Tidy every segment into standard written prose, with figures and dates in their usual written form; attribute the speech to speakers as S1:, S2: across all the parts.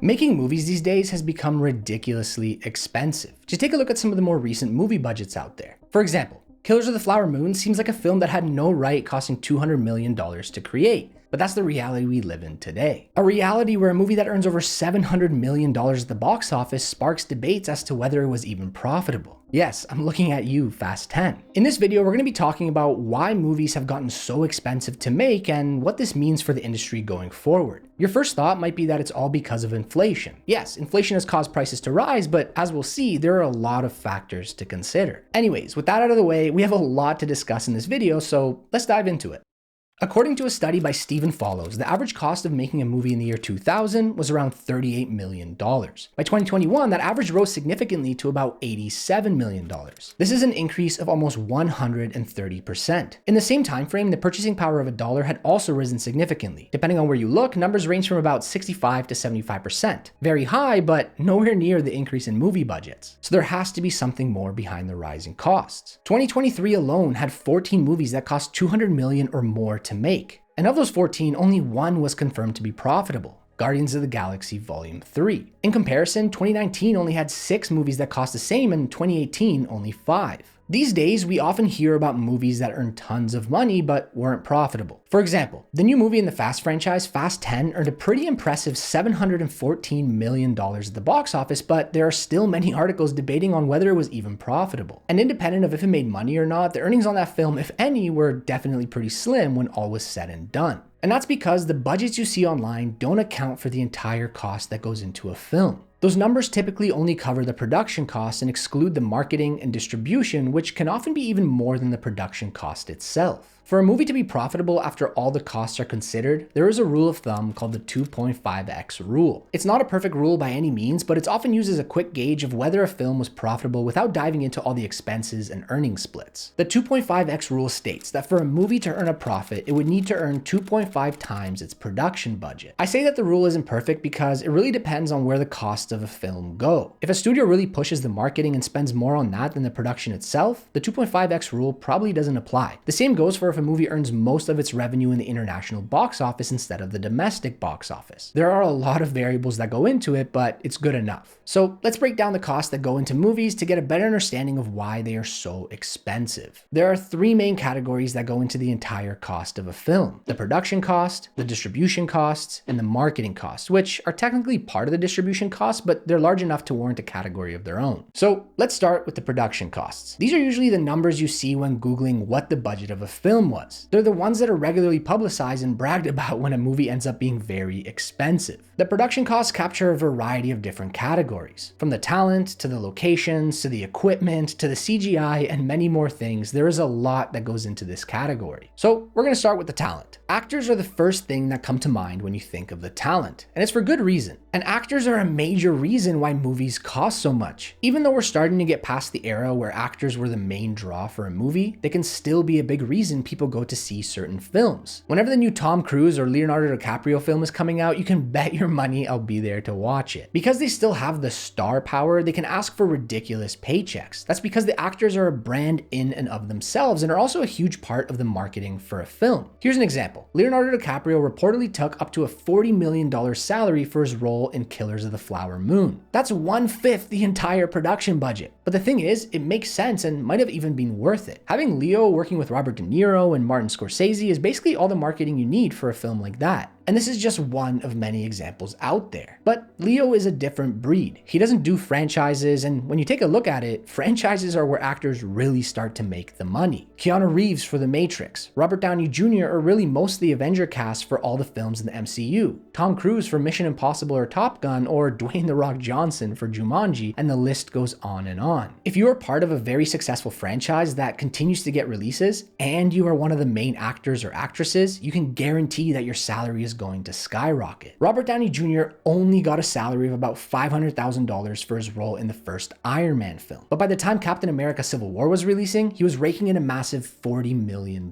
S1: Making movies these days has become ridiculously expensive. Just take a look at some of the more recent movie budgets out there. For example, Killers of the Flower Moon seems like a film that had no right costing $200 million to create. But that's the reality we live in today. A reality where a movie that earns over $700 million at the box office sparks debates as to whether it was even profitable. Yes, I'm looking at you, Fast 10. In this video, we're going to be talking about why movies have gotten so expensive to make and what this means for the industry going forward. Your first thought might be that it's all because of inflation. Yes, inflation has caused prices to rise, but as we'll see, there are a lot of factors to consider. Anyways, with that out of the way, we have a lot to discuss in this video, so let's dive into it. According to a study by Stephen Follows, the average cost of making a movie in the year 2000 was around $38 million. By 2021, that average rose significantly to about $87 million. This is an increase of almost 130%. In the same time frame, the purchasing power of a dollar had also risen significantly. Depending on where you look, numbers range from about 65 to 75%. Very high, but nowhere near the increase in movie budgets. So there has to be something more behind the rising costs. 2023 alone had 14 movies that cost $200 million or more to make. And of those 14, only one was confirmed to be profitable. Guardians of the Galaxy Volume 3. In comparison, 2019 only had 6 movies that cost the same and 2018 only 5. These days, we often hear about movies that earn tons of money but weren't profitable. For example, the new movie in the Fast franchise, Fast 10, earned a pretty impressive $714 million at the box office, but there are still many articles debating on whether it was even profitable. And independent of if it made money or not, the earnings on that film, if any, were definitely pretty slim when all was said and done. And that's because the budgets you see online don't account for the entire cost that goes into a film. Those numbers typically only cover the production costs and exclude the marketing and distribution, which can often be even more than the production cost itself. For a movie to be profitable after all the costs are considered, there is a rule of thumb called the 2.5x rule. It's not a perfect rule by any means, but it's often used as a quick gauge of whether a film was profitable without diving into all the expenses and earning splits. The 2.5x rule states that for a movie to earn a profit, it would need to earn 2.5 times its production budget. I say that the rule isn't perfect because it really depends on where the costs of a film go. If a studio really pushes the marketing and spends more on that than the production itself, the 2.5x rule probably doesn't apply. The same goes for if a movie earns most of its revenue in the international box office instead of the domestic box office. There are a lot of variables that go into it, but it's good enough. So let's break down the costs that go into movies to get a better understanding of why they are so expensive. There are 3 main categories that go into the entire cost of a film: the production cost, the distribution costs, and the marketing costs, which are technically part of the distribution costs, but they're large enough to warrant a category of their own. So let's start with the production costs. These are usually the numbers you see when Googling what the budget of a film was. They're the ones that are regularly publicized and bragged about when a movie ends up being very expensive. The production costs capture a variety of different categories. From the talent, to the locations, to the equipment, to the CGI, and many more things, there is a lot that goes into this category. So we're going to start with the talent. Actors are the first thing that come to mind when you think of the talent, and it's for good reason. And actors are a major reason why movies cost so much. Even though we're starting to get past the era where actors were the main draw for a movie, they can still be a big reason people go to see certain films. Whenever the new Tom Cruise or Leonardo DiCaprio film is coming out, you can bet your money I'll be there to watch it. Because they still have the star power, they can ask for ridiculous paychecks. That's because the actors are a brand in and of themselves and are also a huge part of the marketing for a film. Here's an example. Leonardo DiCaprio reportedly took up to a $40 million salary for his role in Killers of the Flower Moon. That's 1/5 the entire production budget. But the thing is, it makes sense and might have even been worth it. Having Leo working with Robert Deniro and Martin Scorcese is basically all the marketing you need for a film like that. And this is just one of many examples out there. But Leo is a different breed. He doesn't do franchises, and when you take a look at it, franchises are where actors really start to make the money. Keanu Reeves for The Matrix, Robert Downey Jr., or really most of the Avenger cast for all the films in the MCU, Tom Cruise for Mission Impossible or Top Gun, or Dwayne "The Rock" Johnson for Jumanji, and the list goes on and on. If you are part of a very successful franchise that continues to get releases, and you are one of the main actors or actresses, you can guarantee that your salary is going to skyrocket. Robert Downey Jr. only got a salary of about $500,000 for his role in the first Iron Man film. But by the time Captain America Civil War was releasing, he was raking in a massive $40 million.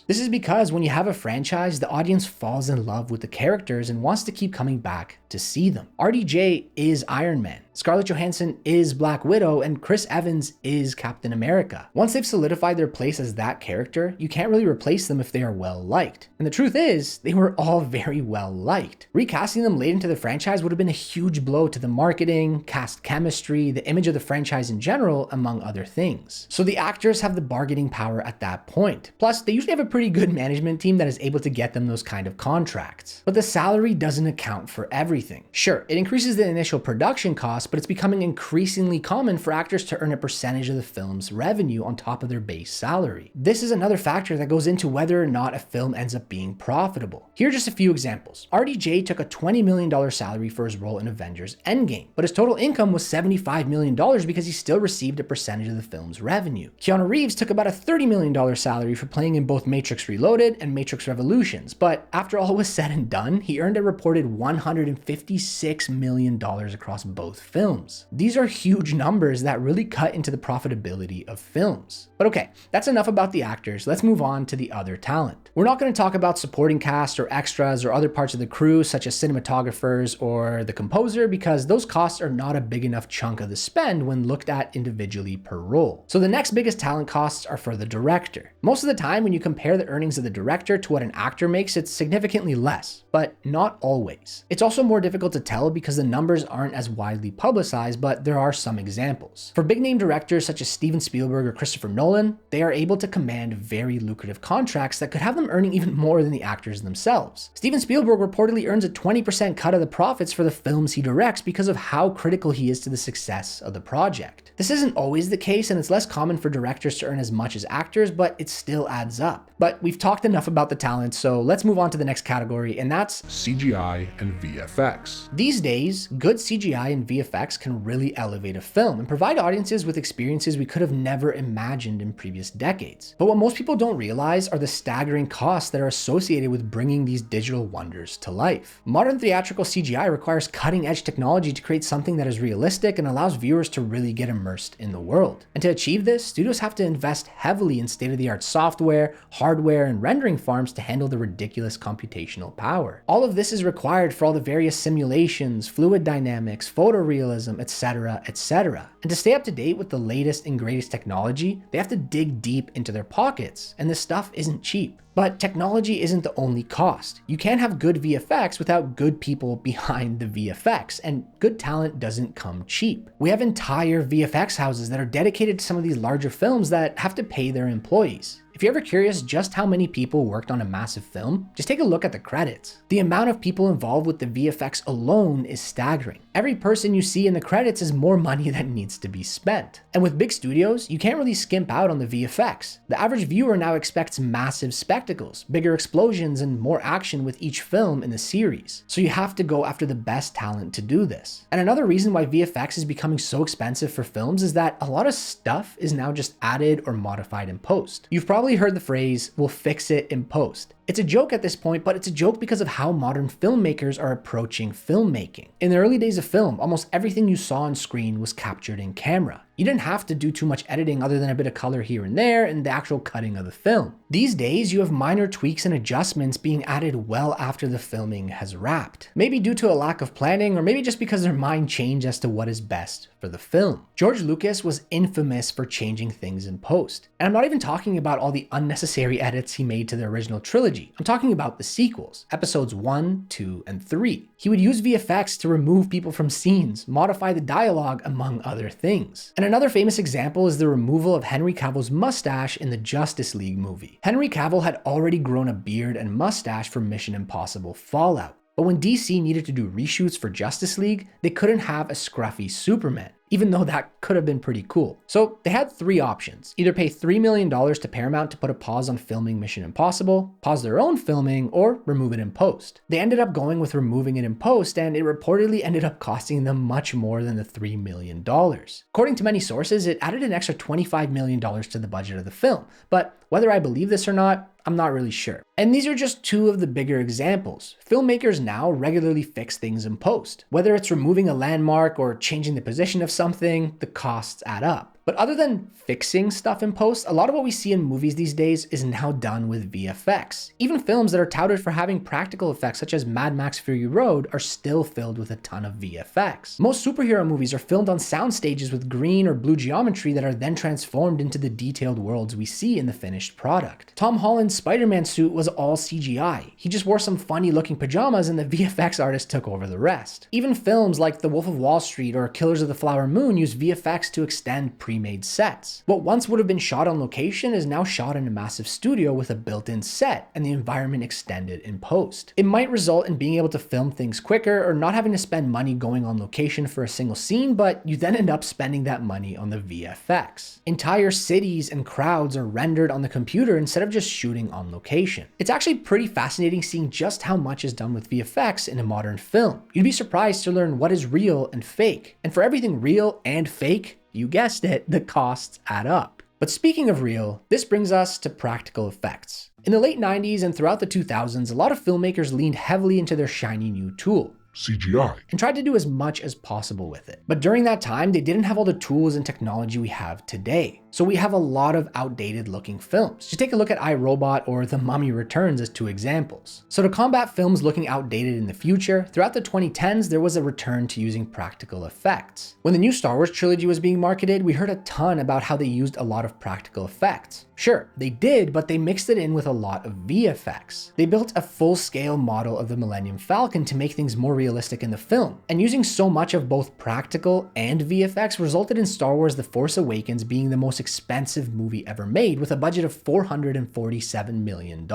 S1: This is because when you have a franchise, the audience falls in love with the characters and wants to keep coming back to see them. RDJ is Iron Man. Scarlett Johansson is Black Widow, and Chris Evans is Captain America. Once they've solidified their place as that character, you can't really replace them if they are well liked. And the truth is, they were all very well liked. Recasting them late into the franchise would have been a huge blow to the marketing, cast chemistry, the image of the franchise in general, among other things. So the actors have the bargaining power at that point. Plus, they usually have a pretty good management team that is able to get them those kind of contracts. But the salary doesn't account for everything. Sure, it increases the initial production costs, but it's becoming increasingly common for actors to earn a percentage of the film's revenue on top of their base salary. This is another factor that goes into whether or not a film ends up being profitable. Here are just a few examples. RDJ took a $20 million salary for his role in Avengers Endgame, but his total income was $75 million because he still received a percentage of the film's revenue. Keanu Reeves took about a $30 million salary for playing in both Matrix Reloaded and Matrix Revolutions, but after all was said and done, he earned a reported $156 million across both films. These are huge numbers that really cut into the profitability of films. But okay, that's enough about the actors. Let's move on to the other talent. We're not going to talk about supporting cast or extras or other parts of the crew such as cinematographers or the composer because those costs are not a big enough chunk of the spend when looked at individually per role. So the next biggest talent costs are for the director. Most of the time when you compare the earnings of the director to what an actor makes, it's significantly less, but not always. It's also more difficult to tell because the numbers aren't as widely publicized, but there are some examples. For big name directors such as Steven Spielberg or Christopher Nolan, they are able to command very lucrative contracts that could have them earning even more than the actors themselves. Steven Spielberg reportedly earns a 20% cut of the profits for the films he directs because of how critical he is to the success of the project. This isn't always the case, and it's less common for directors to earn as much as actors, but it still adds up. But we've talked enough about the talent, so let's move on to the next category, and that's
S2: CGI and VFX.
S1: These days, good CGI and VFX can really elevate a film and provide audiences with experiences we could have never imagined in previous decades. But what most people don't realize are the staggering costs that are associated with bringing these digital wonders to life. Modern theatrical CGI requires cutting-edge technology to create something that is realistic and allows viewers to really get immersed in the world. And to achieve this, studios have to invest heavily in state-of-the-art software, hardware, and rendering farms to handle the ridiculous computational power. All of this is required for all the various simulations, fluid dynamics, photorealism, etc., etc. And to stay up to date with the latest and greatest technology, they have to dig deep into their pockets, and this stuff isn't cheap. But technology isn't the only cost. You can't have good VFX without good people behind the VFX, and good talent doesn't come cheap. We have entire VFX houses that are dedicated to some of these larger films that have to pay their employees. If you're ever curious just how many people worked on a massive film, just take a look at the credits. The amount of people involved with the VFX alone is staggering. Every person you see in the credits is more money that needs to be spent. And with big studios, you can't really skimp out on the VFX. The average viewer now expects massive spectacles, bigger explosions, and more action with each film in the series. So you have to go after the best talent to do this. And another reason why VFX is becoming so expensive for films is that a lot of stuff is now just added or modified in post. You've probably heard the phrase, "we'll fix it in post." It's a joke at this point, but it's a joke because of how modern filmmakers are approaching filmmaking. In the early days of film, almost everything you saw on screen was captured in camera. You didn't have to do too much editing other than a bit of color here and there and the actual cutting of the film. These days, you have minor tweaks and adjustments being added well after the filming has wrapped. Maybe due to a lack of planning, or maybe just because their mind changed as to what is best for the film. George Lucas was infamous for changing things in post. And I'm not even talking about all the unnecessary edits he made to the original trilogy. I'm talking about the sequels, episodes 1, 2, and 3. He would use VFX to remove people from scenes, modify the dialogue, among other things. And another famous example is the removal of Henry Cavill's mustache in the Justice League movie. Henry Cavill had already grown a beard and mustache for Mission Impossible Fallout. But when DC needed to do reshoots for Justice League, they couldn't have a scruffy Superman, even though that could have been pretty cool. So they had three options: either pay $3 million to Paramount to put a pause on filming Mission Impossible, pause their own filming, or remove it in post. They ended up going with removing it in post, and it reportedly ended up costing them much more than the $3 million. According to many sources, it added an extra $25 million to the budget of the film, but whether I believe this or not, I'm not really sure. And these are just two of the bigger examples. Filmmakers now regularly fix things in post. Whether it's removing a landmark or changing the position of something, the costs add up. But other than fixing stuff in post, a lot of what we see in movies these days is now done with VFX. Even films that are touted for having practical effects such as Mad Max Fury Road are still filled with a ton of VFX. Most superhero movies are filmed on sound stages with green or blue geometry that are then transformed into the detailed worlds we see in the finished product. Tom Holland's Spider-Man suit was all CGI. He just wore some funny looking pajamas and the VFX artist took over the rest. Even films like The Wolf of Wall Street or Killers of the Flower Moon use VFX to extend pre-made sets. What once would have been shot on location is now shot in a massive studio with a built-in set and the environment extended in post. It might result in being able to film things quicker or not having to spend money going on location for a single scene, but you then end up spending that money on the VFX. Entire cities and crowds are rendered on the computer instead of just shooting on location. It's actually pretty fascinating seeing just how much is done with VFX in a modern film. You'd be surprised to learn what is real and fake. And for everything real and fake, you guessed it, the costs add up. But speaking of real, this brings us to practical effects. In the late 90s and throughout the 2000s, a lot of filmmakers leaned heavily into their shiny new tool,
S2: CGI,
S1: and tried to do as much as possible with it. But during that time, they didn't have all the tools and technology we have today. So we have a lot of outdated looking films. Just take a look at iRobot or The Mummy Returns as two examples. So to combat films looking outdated in the future, throughout the 2010s, there was a return to using practical effects. When the new Star Wars trilogy was being marketed, we heard a ton about how they used a lot of practical effects. Sure, they did, but they mixed it in with a lot of VFX. They built a full-scale model of the Millennium Falcon to make things more realistic in the film, and using so much of both practical and VFX resulted in Star Wars The Force Awakens being the most expensive movie ever made with a budget of $447 million.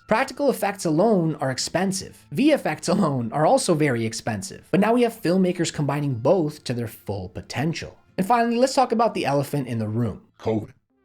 S1: Practical effects alone are expensive. VFX alone are also very expensive. But now we have filmmakers combining both to their full potential. And finally, let's talk about the elephant in the room.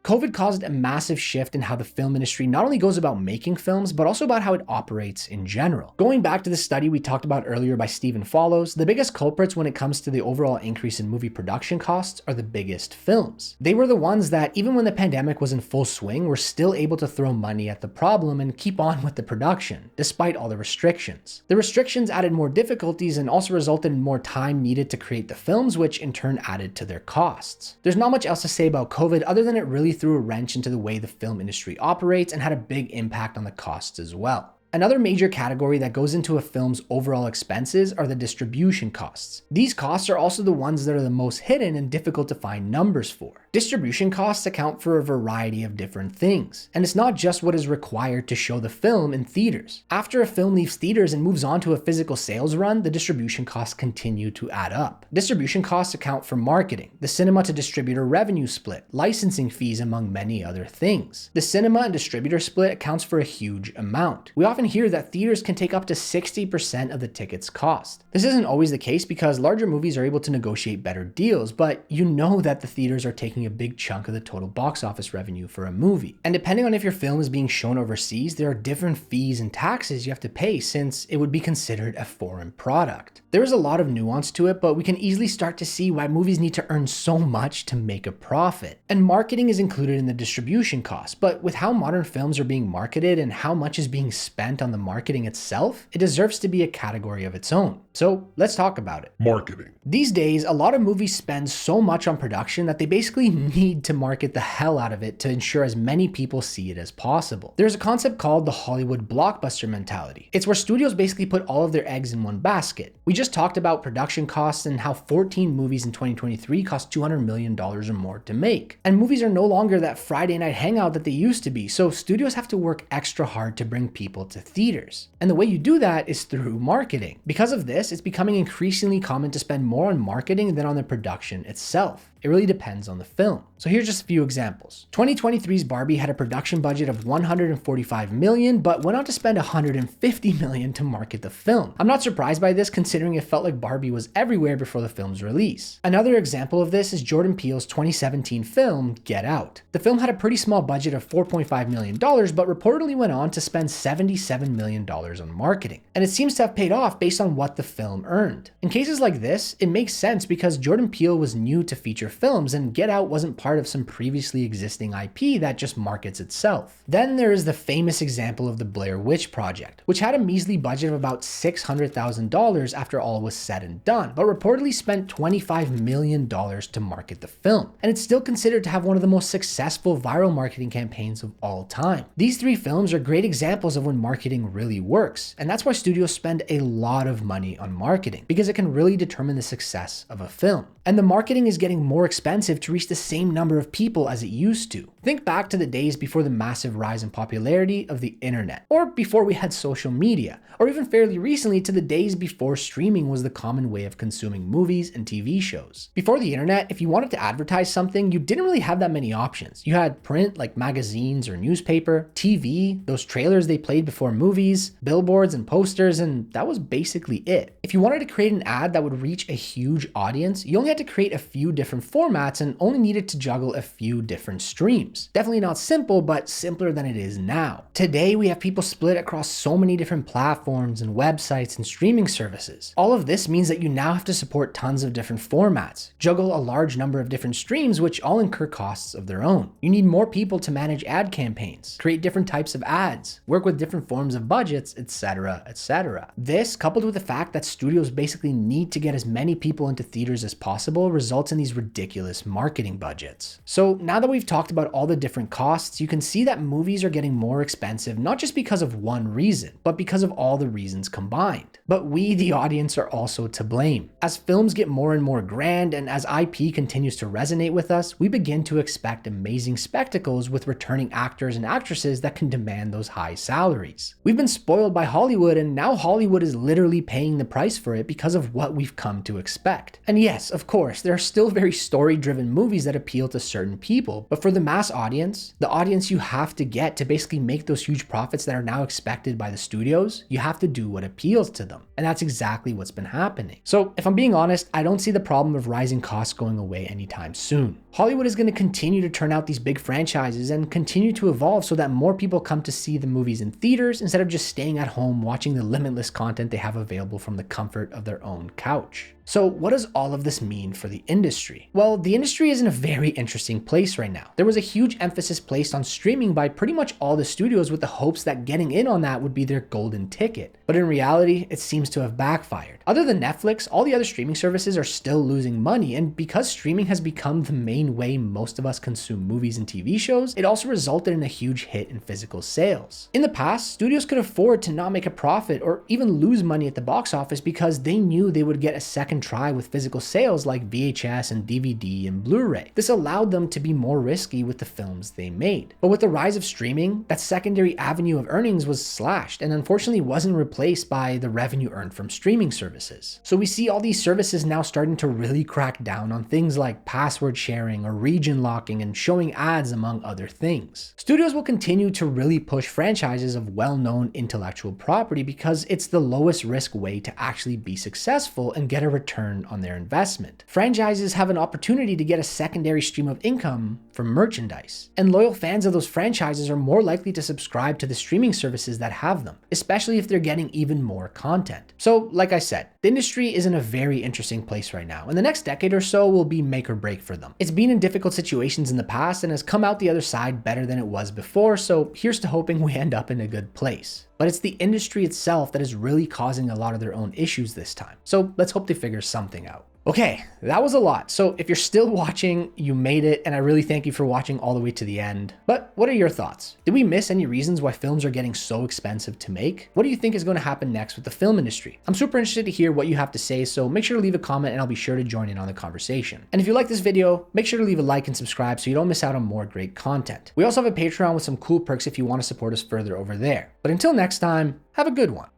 S1: COVID caused a massive shift in how the film industry not only goes about making films, but also about how it operates in general. Going back to the study we talked about earlier by Stephen Follows, the biggest culprits when it comes to the overall increase in movie production costs are the biggest films. They were the ones that, even when the pandemic was in full swing, were still able to throw money at the problem and keep on with the production, despite all the restrictions. The restrictions added more difficulties and also resulted in more time needed to create the films, which in turn added to their costs. There's not much else to say about COVID other than it really threw a wrench into the way the film industry operates and had a big impact on the costs as well. Another major category that goes into a film's overall expenses are the distribution costs. These costs are also the ones that are the most hidden and difficult to find numbers for. Distribution costs account for a variety of different things, and it's not just what is required to show the film in theaters. After a film leaves theaters and moves on to a physical sales run, the distribution costs continue to add up. Distribution costs account for marketing, the cinema to distributor revenue split, licensing fees, among many other things. The cinema and distributor split accounts for a huge amount. We often hear that theaters can take up to 60% of the ticket's cost. This isn't always the case because larger movies are able to negotiate better deals, but you know that the theaters are taking a big chunk of the total box office revenue for a movie. And depending on if your film is being shown overseas, there are different fees and taxes you have to pay since it would be considered a foreign product. There is a lot of nuance to it, but we can easily start to see why movies need to earn so much to make a profit. And marketing is included in the distribution cost, but with how modern films are being marketed and how much is being spent on the marketing itself, it deserves to be a category of its own. So let's talk about it.
S2: Marketing.
S1: These days, a lot of movies spend so much on production that they basically need to market the hell out of it to ensure as many people see it as possible. There's a concept called the Hollywood blockbuster mentality. It's where studios basically put all of their eggs in one basket. We just talked about production costs and how 14 movies in 2023 cost $200 million or more to make. And movies are no longer that Friday night hangout that they used to be, so studios have to work extra hard to bring people to theaters. And the way you do that is through marketing. Because of this, it's becoming increasingly common to spend more on marketing than on the production itself. It really depends on the film. So here's just a few examples. 2023's Barbie had a production budget of $145 million, but went on to spend $150 million to market the film. I'm not surprised by this considering it felt like Barbie was everywhere before the film's release. Another example of this is Jordan Peele's 2017 film, Get Out. The film had a pretty small budget of $4.5 million, but reportedly went on to spend $77 $37 million on marketing, and it seems to have paid off based on what the film earned. In cases like this, it makes sense because Jordan Peele was new to feature films and Get Out wasn't part of some previously existing IP that just markets itself. Then there is the famous example of the Blair Witch Project, which had a measly budget of about $600,000 after all was said and done, but reportedly spent $25 million to market the film, and it's still considered to have one of the most successful viral marketing campaigns of all time. These three films are great examples of when marketing really works, and that's why studios spend a lot of money on marketing, because it can really determine the success of a film. And the marketing is getting more expensive to reach the same number of people as it used to. Think back to the days before the massive rise in popularity of the internet, or before we had social media, or even fairly recently to the days before streaming was the common way of consuming movies and TV shows. Before the internet, if you wanted to advertise something, you didn't really have that many options. You had print, like magazines or newspaper, TV, those trailers they played before movies, billboards and posters, and that was basically it. If you wanted to create an ad that would reach a huge audience, you only had to create a few different formats and only needed to juggle a few different streams. Definitely not simple, but simpler than it is now. Today, we have people split across so many different platforms and websites and streaming services. All of this means that you now have to support tons of different formats, juggle a large number of different streams, which all incur costs of their own. You need more people to manage ad campaigns, create different types of ads, work with different forms of budgets, etc., etc. This, coupled with the fact that studios basically need to get as many people into theaters as possible, results in these ridiculous marketing budgets. So now that we've talked about all the different costs, you can see that movies are getting more expensive, not just because of one reason, but because of all the reasons combined. But we, the audience, are also to blame. As films get more and more grand, and as IP continues to resonate with us, we begin to expect amazing spectacles with returning actors and actresses that can demand those high salaries. We've been spoiled by Hollywood, and now Hollywood is literally paying the price for it because of what we've come to expect. And yes, of course, there are still very story-driven movies that appeal to certain people, but for the mass audience, the audience you have to get to basically make those huge profits that are now expected by the studios, you have to do what appeals to them. And that's exactly what's been happening. So if I'm being honest, I don't see the problem of rising costs going away anytime soon. Hollywood is going to continue to turn out these big franchises and continue to evolve so that more people come to see the movies in theaters instead of just staying at home watching the limitless content they have available from the comfort of their own couch. So what does all of this mean for the industry? Well, the industry is in a very interesting place right now. There was a huge emphasis placed on streaming by pretty much all the studios with the hopes that getting in on that would be their golden ticket. But in reality, it seems to have backfired. Other than Netflix, all the other streaming services are still losing money, and because streaming has become the main way most of us consume movies and TV shows, it also resulted in a huge hit in physical sales. In the past, studios could afford to not make a profit or even lose money at the box office because they knew they would get a second try with physical sales like VHS and DVD and Blu-ray. This allowed them to be more risky with the films they made. But with the rise of streaming, that secondary avenue of earnings was slashed and unfortunately wasn't replaced by the revenue earned from streaming services. So we see all these services now starting to really crack down on things like password sharing or region locking and showing ads, among other things. Studios will continue to really push franchises of well-known intellectual property because it's the lowest risk way to actually be successful and get a return on their investment. Franchises have an opportunity to get a secondary stream of income from merchandise, and loyal fans of those franchises are more likely to subscribe to the streaming services that have them, especially if they're getting even more content. So, like I said, the industry is in a very interesting place right now, and the next decade or so will be make or break for them. It's been in difficult situations in the past and has come out the other side better than it was before, so here's to hoping we end up in a good place. But it's the industry itself that is really causing a lot of their own issues this time. So let's hope they figure something out. Okay, that was a lot. So if you're still watching, you made it, and I really thank you for watching all the way to the end. But what are your thoughts? Did we miss any reasons why films are getting so expensive to make? What do you think is going to happen next with the film industry? I'm super interested to hear what you have to say, so make sure to leave a comment and I'll be sure to join in on the conversation. And if you like this video, make sure to leave a like and subscribe so you don't miss out on more great content. We also have a Patreon with some cool perks if you want to support us further over there. But until next time, have a good one.